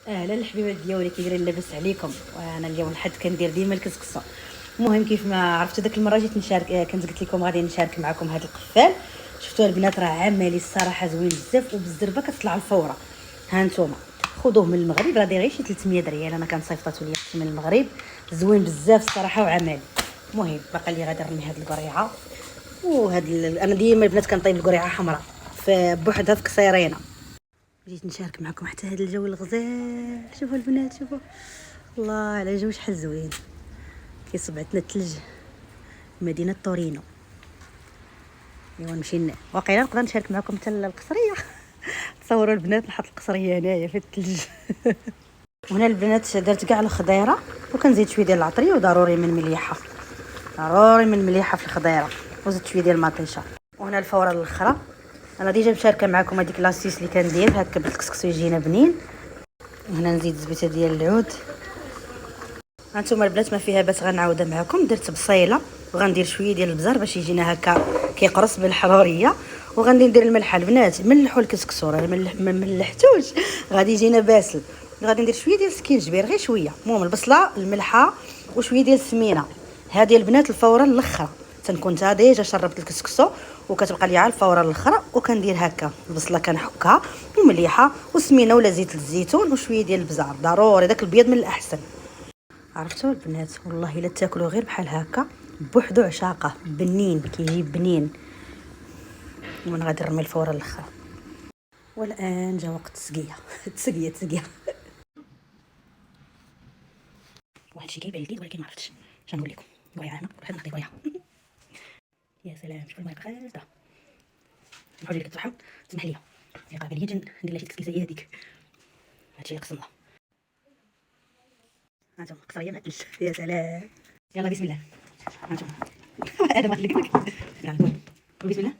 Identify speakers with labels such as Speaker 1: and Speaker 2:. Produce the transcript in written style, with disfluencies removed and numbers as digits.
Speaker 1: اهلا الحبيبات ديالي، كي دايرين؟ لاباس عليكم؟ وانا اليوم الحد كندير ديما الكسكسه. المهم كيف ما عرفتوا داك المره جيت نشارك، كنت قلت لكم غادي نشارك معكم هذا القفال. شفتوا البنات راه عملي الصراحه زوين بزاف، وبالزربه كتطلع الفوره. ها نتوما خذوه من المغرب، راه داير غير شي 300 ريال، انا كنصيفطاتو ليا من المغرب. زوين بزاف الصراحه وعملي. المهم باقي لي غادي نرمي هاد القريعه، انا ديما البنات كنطيب القريعه حمراء بوحدها في كسيرينه. جيت نشارك معكم حتى هذا الجو الغزال. شوفوا البنات، شوفوا الله على جو شحال زوين، كيصبعتنا الثلج. مدينه تورينو. ايوا نمشي واقيلا نقدر نشارك معكم حتى القصريه. تصوروا البنات نحط القصريه هنايا في الثلج. وهنا البنات درت كاع الخضيره، وكنزيد شويه ديال العطريه، وضروري من مليحه، ضروري من مليحه في الخضيره، وزدت شويه ديال المطيشه. وهنا الفوره الاخرى، انا ديجا مشاركه معكم هذيك لاسيس اللي كندير هكا بالكسكسو يجينا بنين. وهنا نزيد زبيته ديال العود. هانتوما البنات ما فيها باس غنعاودها معكم. درت بصيله، وغندير شويه ديال البزار باش يجينا هكا كيقرص بالحروريه. وغندير ندير الملحه البنات، ملحوا الكسكسو راه ما ملحتوش غادي يجينا باسل. غادي ندير شويه ديال السكينجبير، غير شويه. المهم البصله، الملحه، وشويه ديال السمينه. هذه البنات الفوره الاخرى تنكون تا ديجا شربت الكسكسو، وكتبقى لي على الفوره الاخرى. وكندير هكا البصله كنحكها، ومليحه، وسمينه ولا زيت الزيتون، وشويه ديال البزار. ضروري داك البيض من الاحسن. عرفتوا البنات؟ والله الا تاكلوا غير بحال هكا بوحدو عشاقه بنين، كيجي بنين. ومن غادي نرمي الفوره الاخرى. والان جا وقت التسقيه. التسقيه. واحد الشيء كيبان جديد ولكن ما عرفتش اش نقول لكم. قريعه هنا، بحال نعطي قريعه. يا سلام، شوفوا الماء خالده. الحاجه اللي كتفحم تسمح لي هي قابليه ندير لها شي تسكيسه هي هذيك. هادشي اللي قسم الله. هانتوما قصريه مع الثلج. يا سلام. يلا بسم الله. هانتوما. هذا ما خليك. يلا بسم الله.